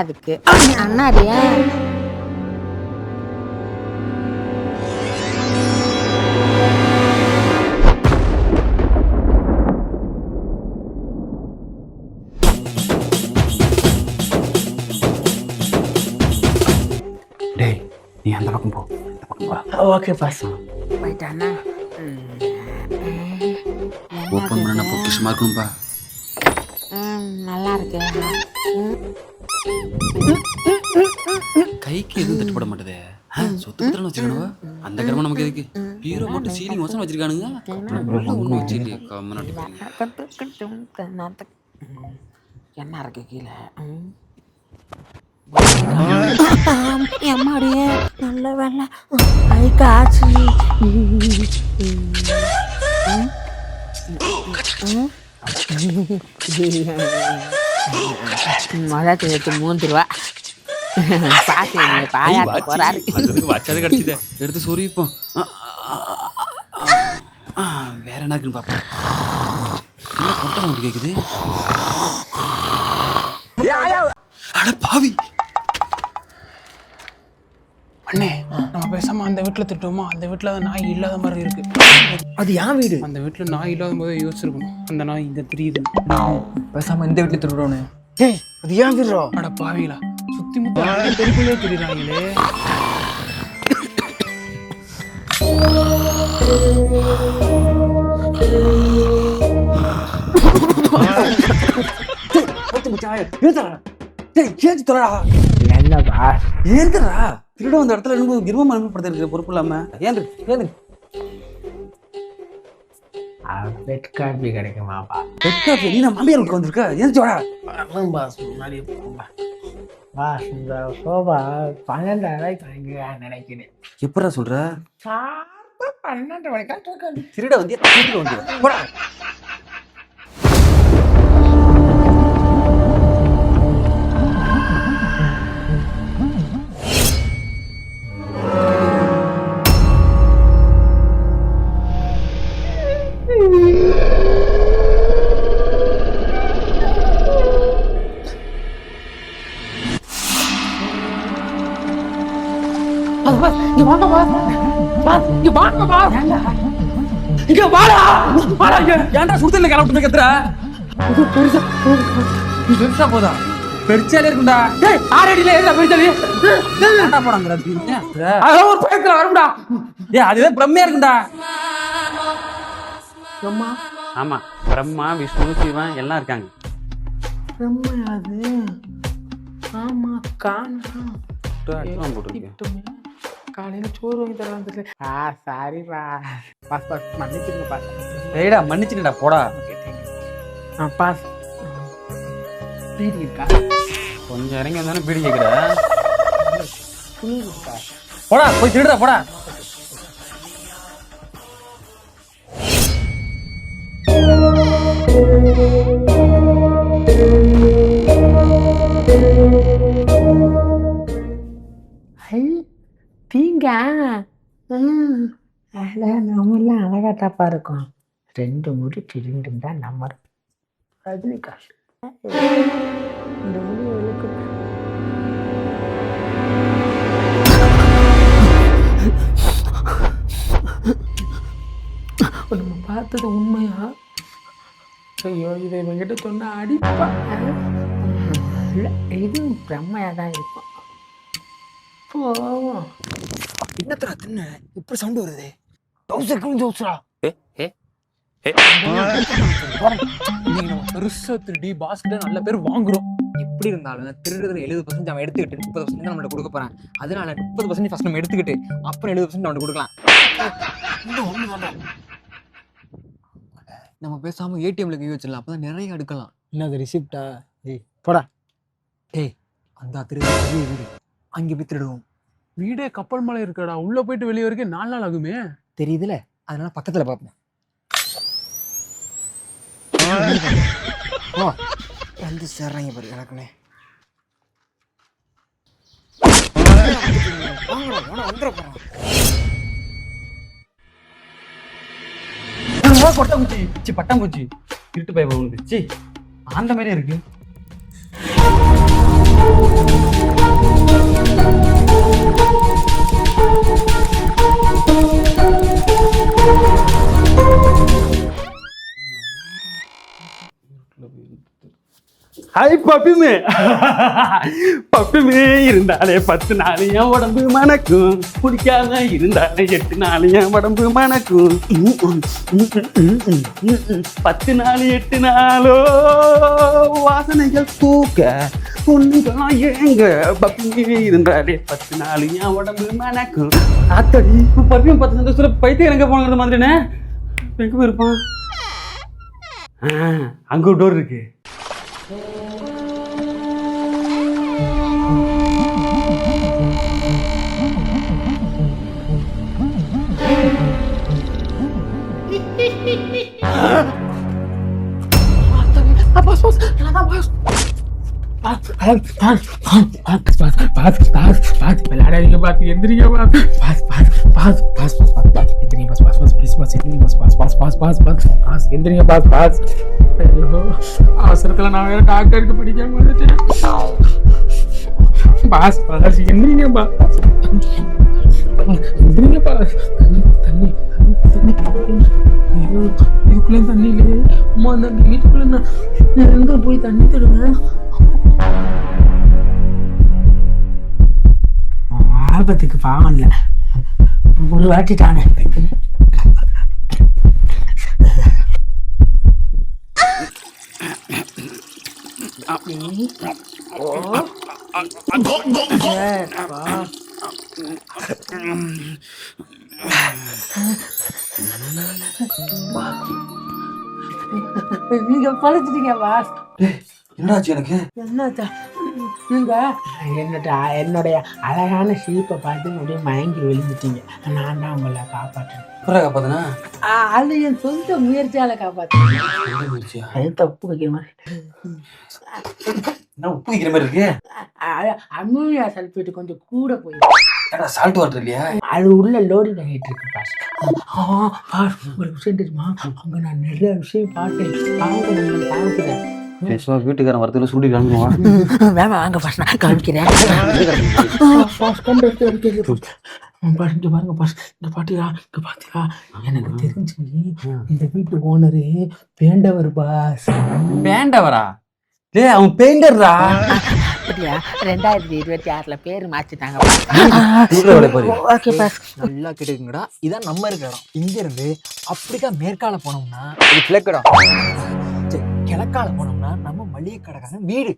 அதுக்கு அண்ணாடியா டேய் நீ அந்த பக்கம் போ, இந்த பக்கம் போ. Okay pass. போயிட்டானா? ஓப்பன் பண்ண பொக்கிஷமா இருக்கணும்பா. நல்லா இருக்கு. கைக்கு எதுவும் தட்டுப்பட மாட்டேதே. சொத்து பத்திரம் வச்சிருக்கணுவா? அந்த கிரமம் நமக்கு எதுக்கு? பீரோ போட்டு சீலிங் வசம் வச்சிருக்கானுங்க. ஒண்ணு வச்சு கம்மனாட்டி என்ன இருக்கு கீழே? எம்மாடியே நல்ல வேலை கை காய்ச்சி மொதல் 3 ரூபா பாத்து பாயாட்ட போறாரு. வச்சது கிடைச்சதே எடுத்து சொரிப்போம். வேற என்ன இருக்குன்னு பாப்பா. கொட்டை வந்து கேக்குது. அட பாவி அண்ணே, நம்ம பேசாம அந்த வீட்டுல திட்டுவோமா? அந்த வீட்டுல நாய் இல்லாத மாதிரி இருக்கு. அது என் வீடு. அந்த வீட்டுல நாய் இல்லாத போதே யோசிச்சிருக்கணும். அந்த நாய் இங்க தெரியுது. பேசாம இந்த வீட்டுல திருடுறோன்னு. ஏய், அது ஏன் வீடுறா? அட பாவிங்களா, சுத்தி முத்தி தெருக்குள்ளே தெரியுறாங்களே. என்னப்பா ஏந்துடா திருட வந்த இடத்துல ரொம்ப கிருமம் அனுப்பப்படுத்த பொறுப்பு இல்லாம ஏந்து ஏந்து. Bed coffee கிடைக்குமாப்பா? பெட்காஃபி நீ நான் மாமியார் வீட்டுக்கு வந்திருக்க. ஏந்துச்சோடா பாஸ் முன்னாடி பாஸ் இந்த சோபா 12 ரூபாய்க்கு நினைக்கிறேன். எப்படா சொல்ற? 12 ரூபாய்க்கா? திருட வந்து திருட வந்து போடா. ஏன்டா சுடுதல்ல கிளம்பிட்டு கத்துற? பெருசா போதா? பெருச்சாலே இருக்குண்டா. டேய் ஆறடியில ஏறா பெருச்சாலே. ஏன்டா போறாங்கடா நீங்க? அதெல்லாம் ஒரு பயத்துல வரும்டா. டேய் அதுதான் பிரம்மையா இருக்குண்டா. பிரம்மா? ஆமா, பிரம்மா, விஷ்ணு, சிவன் எல்லாம் இருக்காங்க. பிரம்மா அது? ஆமா காணா. போட்டுருக்கேன். காலையில சோறு வாங்கி தரலாம் தெரியல. சாரிப்பா பாஸ் பாஸ் மன்னிச்சிருங்க பாஸ். டேய்டா மன்னிச்சுடா போடா. பாஸ் பீடி இருக்கா? கொஞ்சம் இறங்கி வந்தானே பீடி கேக்குற. துணி இருக்கா? போடா போய் திருடுடா போடா. தீங்க நம்மளாம் அழகாட்டாப்பா இருக்கும். 2 முடி திருண்டும் தான் நம்ம ரஜினிகாஷ். இந்த முடி எவ்வளோக்கு நம்ம பார்த்தது உண்மையா? ஐயோ இதை இவங்கிட்ட சொன்னா அடிப்பா. இல்லை இது பிரம்மையா தான் இருக்கும். போவோம். என்னத்தரா தின்ன இப்படி சவுண்ட் வருது? டவுசர் ஜோஸ்ரா. நீங்க நம்ம பெருசா திருடி பாஸ்கிட்ட நல்ல பேர் வாங்குறோம். எப்படி இருந்தாலும் திருடுறதுல 70% அவன் எடுத்துக்கிட்டு 30% நம்மள்ட்ட கொடுக்க போறான். அதனால 30% ஃபர்ஸ்ட் நம்ம எடுத்துக்கிட்டு அப்புறம் 70% அவன் கொடுக்கலாம். நம்ம பேசாம ஏடிஎம்ல கை வச்சிடலாம். அப்பதான் நிறைய எடுக்கலாம். என்னது ரிசிப்டா? ஏய் போடா. ஏய் அந்த திருடு வீடு அங்கே போய் திருடுவோம். வீடே கப்பல் மலை இருக்கடா. உள்ள போயிட்டு வெளியே வரைக்கும் 4 நாள் ஆகுமே. தெரியுதுல, அதனால பக்கத்துல பார்ப்போம். வந்து சேர்றாங்க பாரு எனக்குனே. கொட்டாங்குச்சி பட்டாங்குச்சி இருட்டு பய போகுது. அந்த மாதிரி இருக்கு. ஹாய் பப்பிமே பப்பிமே இருந்தாலே 10 நாள் என் உடம்பு மணக்கும் குடிக்காம இருந்தாலே 8 நாள் என் உடம்பு மணக்கும் 10 நாள் 8 நாளோ வாசனைகள் தூக்க பொண்ணுங்களாம் ஏங்க பப்பிமே இருந்தாலே 10 நாள் என் உடம்பு மணக்கும். ஆத்தடி பர்ஃபியூம் 10 சந்தோஷத்துல பைத்தியம் எங்க போனது மாதிரினே எங்க போயிருப்பான்? அங்க ஒரு டோர் இருக்கு. விளையாடாதீங்க பாத்து எந்திரிங்க பாத்து boss boss boss boss boss boss எந்திரிங்க boss boss boss please boss எந்திரிங்க boss boss boss boss boss boss boss எந்திரிங்க பாஸ் பாஸ். ஐயோ அவசரத்துல நான் வேற டாக்டருக்கு படிக்காம வந்துட்டேன். பாஸ் பாஸ் எந்திரிங்க பாஸ் எந்திரிங்க பாஸ். தண்ணி தண்ணி தண்ணி தண்ணி. ஐயோ இதுக்குள்ள தண்ணி இல்லையே. அம்மா அந்த வீட்டுக்குள்ள நான் எங்க போய் தண்ணி தருவேன்? ஆபத்துக்கு பாவம் இல்லை, ஒரு வாட்டி தானே. நீங்க பழிச்சிட்டீங்க பாஸ். என்னாச்சு எனக்கு? என்னத்தா நீங்க என்னுடைய அழகான ஷீப்பை பார்த்து அப்படியே மயங்கி விழுந்துட்டீங்க. நான் தான் உங்களை காப்பாற்றேன். காப்பாத்தனா? அது என் சொந்த முயற்சியால காப்பாற்றேன். அது தப்பு வைக்கிற மாதிரி உப்பு வைக்கிற மாதிரி இருக்கு. அமோனியா சல்பேட் கொஞ்சம் கூட போயிடும். சால்ட் வாட்டர் இல்லையா? அது உள்ள லோடிங் ஆகிட்டு இருக்கு பாஸ். பாஸ் உங்களுக்கு விஷயம் தெரியுமா? அங்க நான் நிறைய விஷயம் பார்த்தேன். காமிக்கிறேன். வீட்டுக்காரன் வரத்துல சுருடி கிளம்புவான். வேணாம் வாங்க பாஸ், நான் காமிக்கிறேன். இங்க பாருங்க பாஸ், இங்க பாத்தீங்களா, இங்க பாத்தீங்களா? எனக்கு தெரிஞ்சு இந்த வீட்டு ஓனரு பேண்டவர் பாஸ். பேண்டவரா? டேய் அவன் பெயிண்டர்ரா. அப்படியா? 2026ல பேரு மாத்திட்டாங்க. ஓகே பாஸ், நல்லா கேட்டுக்குங்கடா. இதான் நம்ம இருக்கிற இடம். இங்க இருந்து அப்படிதான் மேற்கால போனோம்னா இது கிழக்கடம், கிழக்கால போனோம்னா நம்ம மளிகை கடைக்காரன் வீடு.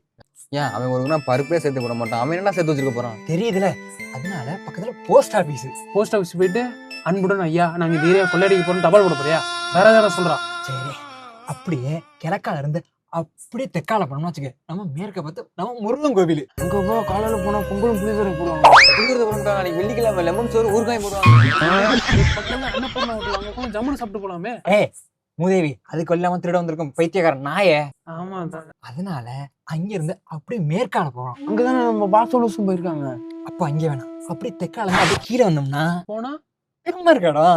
ஏன் அவன் ஒரு பருப்பே சேர்த்து போட மாட்டான், அவன் என்ன சேர்த்து வச்சிருக்க போறான் தெரியுதுல. அதனால பக்கத்துல போஸ்ட் ஆபீஸ். போஸ்ட் ஆஃபீஸ் போயிட்டு அன்புடன் ஐயா நாங்க இந்த ஏரியா கொள்ளையடிக்க போறோம் தபால் போட போறியா? வேற ஏதாவது சொல்றான். சரி, அப்படியே கிழக்கால இருந்து அப்படியே தெற்கால போனோம்னு வச்சுக்க, நம்ம மேற்க பார்த்து நம்ம முருகன் கோவில். அங்க போ, காலையில போனா பொங்கலும் புளிசோறு போடுவாங்க. புளிசோறு போடுவாங்க. நாளைக்கு வெள்ளிக்கிழமை லெமன் சோறு ஊறுகாய் போடுவாங்க. என்ன பண்ண ஜம்முன்னு சாப்பிட்டு போலாமே. மூதேவி அதுக்கு இல்லாம திருட வந்திருக்கும் பைத்தியக்காரன் நாயே. ஆமா, அதனால அங்க இருந்து அப்படியே மேற்கால போறோம். அங்கதானே நம்ம பாசோலூசும் போயிருக்காங்க. அப்ப அங்க வேணாம், அப்படியே தெற்கால இருந்து அப்படியே கீழே வந்தோம்னா போனா நம்ம இருக்கடா.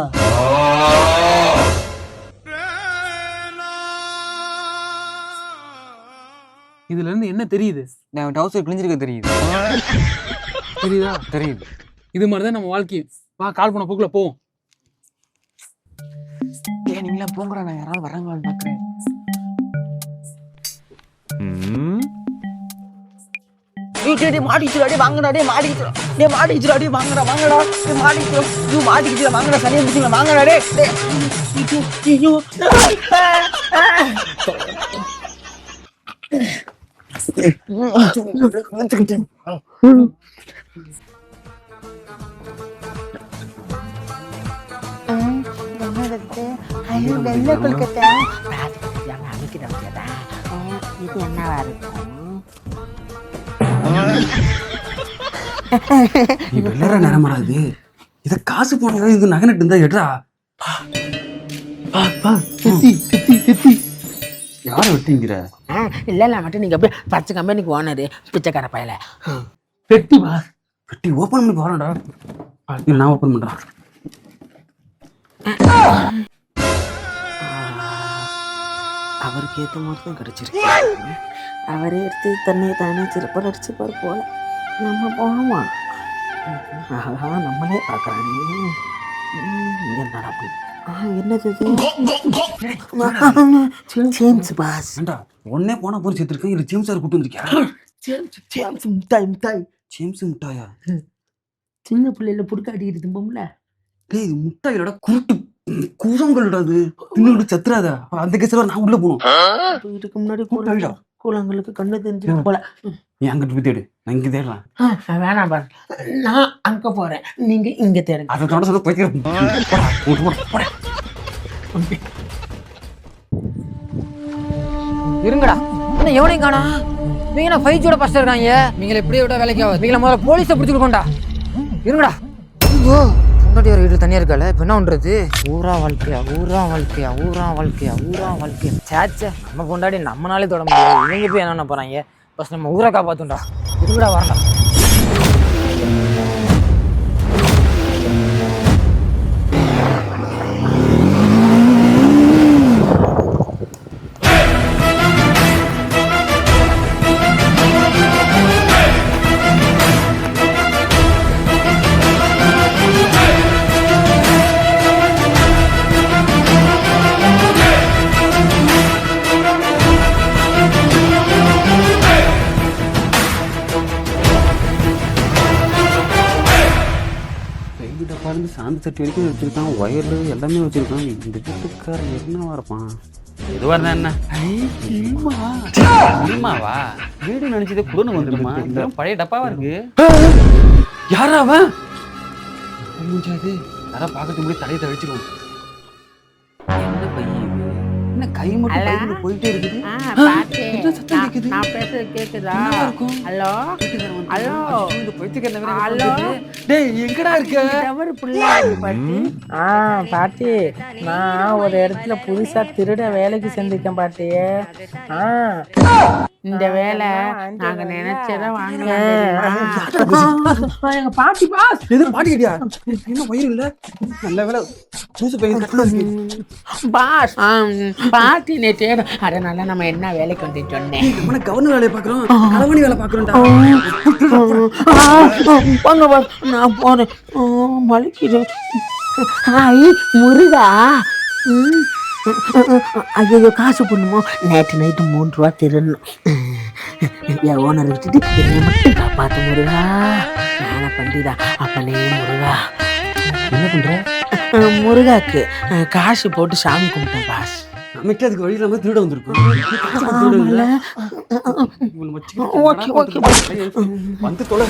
இதுல இருந்து என்ன தெரியுது? நான் டவுசர் கிழிஞ்சிருக்க தெரியுது. தெரியுதா? தெரியுது. இது மாதிரிதான் நம்ம வாழ்க்கை. வா, கால் பண்ண போக்குல போவோம். நீங்களா போங்கடா, நான் யாராவது வராங்களான்னு பாக்குறேன். மாட்டிச்சுடா, வாங்கடா, மாட்டிச்சுடா, வாங்கடா, வாங்கடா, மாட்டிச்சுடா, வாங்கடா, சனியை பிடிச்சிங்களா, வாங்கடா. வெள்ளை கொல்கத்தா அமைக்கிறேன். இது என்னவா இருக்கும்? நீ வெள்ளற நேரமாடாது. இத காசு போனதா இது நகனட்டு இருந்தா எடுறா. யார வெட்டிங்கிற? இல்ல மட்டும் நீங்க அப்படியே 10 கம்பெனிக்கு ஓனரு பிச்சைக்கார பயல. பெட்டி வா, பெட்டி ஓபன் பண்ணி பாருடா. நான் ஓபன் பண்றேன். அவருக்கு ஏத்த மாதிரி தான் கிடைச்சிருக்கு. அவரே எடுத்து தண்ணியை தானே சிறப்பாக அடிச்சுப்பார் போல. நம்ம போவோமா? ஆஹா, நம்மளே பார்க்குறானே. என்னடா அப்படி? என்னது இது? James boss. ஏண்டா உடனே போனா போய் சேர்த்துருக்கேன் இல்லை ஜேம்ஸ் சார் கூட்டு வந்திருக்கியா? ஜேம்ஸ் மிட்டாய் மிட்டாய். ஜேம்ஸ் முட்டாயா? சின்ன பிள்ளையில புடுக்காட்டிக்கிட்டு திம்போம்ல. டேய் இது முட்டாயிலடா குருட்டு கூழங்கள்டா அது. தின்னு சத்துறாதா? அந்த கேஸ்ல நான் உள்ள போகணும். இதுக்கு முன்னாடி முட்டாயிடா. கூழங்களுக்கு கண்ணு தெரிஞ்சு போல. நீ அங்கிட்டு போய் தேடு, நான் இங்க தேடுறேன். வேணாம் பாரு, நான் அங்க போறேன், நீங்க இங்க தேடுங்க. அதை தொட சொல்ல போய்க்கிறேன். இருங்கடா, என்ன எவனையும் காணா? இவங்க நான் 5G ஃபர்ஸ்ட் இருக்காங்க. நீங்கள இப்படியே விட வேலைக்கு ஆகாது. நீங்கள முதல்ல போலீஸை பிடிச்சிருக்கோண்டா. இருங்கடா. ஐயோ, முன்னாடி ஒரு வீடு தனியா இருக்கல, இப்போ என்ன பண்றது? ஊரா வாழ்க்கையா, ஊரா வாழ்க்கையா, ஊரா வாழ்க்கையா, ஊரா வாழ்க்கையா. சேச்சே, நம்ம கொண்டாடி நம்மளாலே தொட முடியாது. இவங்க போய் என்ன போறாங்க? ஃபர்ஸ்ட் நம்ம ஊரை காப்பாத்துண்டா. இருங்கடா, வரண்டா. டப்பாலேருந்து சாந்து சட்டி வரைக்கும் வச்சிருக்கான், ஒயர்ல எல்லாமே வச்சிருக்கான். இந்த வீட்டுக்காரன் என்னவா இருப்பான்? எதுவாக இருந்தா என்ன? சினிமாவா? வீடு நினைச்சதே குடனு வந்துருமா? இந்த பழைய டப்பாவா இருக்கு. யாரா அவன்? முடிஞ்சாது யாரா பார்க்கறது முடியும், தலையை தழிச்சிருவோம். என்ன பையன் இது? என்ன கை மட்டும் பைக்குள்ள போயிட்டே இருக்குது? என்ன சத்தம் கேக்குது? நான் பேசுறது கேக்குதா? என்னவா இருக்கும்? ஹலோ ஹலோ இந்த பைத்தியக்காரன் வேற ஹலோ. டேய் எங்கடா இருக்க? தவறு பிள்ளை பாட்டி. பாட்டி, நான் ஒரு இடத்துல புதுசா திருட வேலைக்கு செஞ்சுட்டேன் பாட்டி. இந்த வேலை நாங்க நினைச்சத வாங்கலாம். எங்க பாட்டி பாஸ். எது பாட்டி கேட்டியா? என்ன வயிறு இல்ல? நல்ல வேலை புதுசு பையன் பாஸ். பாட்டி நேற்று அதனால நம்ம என்ன வேலைக்கு வந்து சொன்னேன். கவர்னர் வேலையை பாக்குறோம், களவாணி வேலை பாக்குறோம்டா. போங்க பாஸ், நான் போறேன். மலிக்குது. முருகா. ஐயோ, காசு பண்ணுமோ? நேற்று நைட்டு 3 ரூபா திருடணும். என் ஓனரை விட்டுட்டு என்னை மட்டும் காப்பாற்று முருகா. நானே பண்டிதா அப்பனே முருகா. என்ன பண்ற? முருகாக்கு காசு போட்டு சாமி கும்பிட்டேன் பாஸ். நமக்கு அதுக்கு வழி இல்லாம திருட வந்திருக்கும். ஓகே ஓகே வந்து தொலை.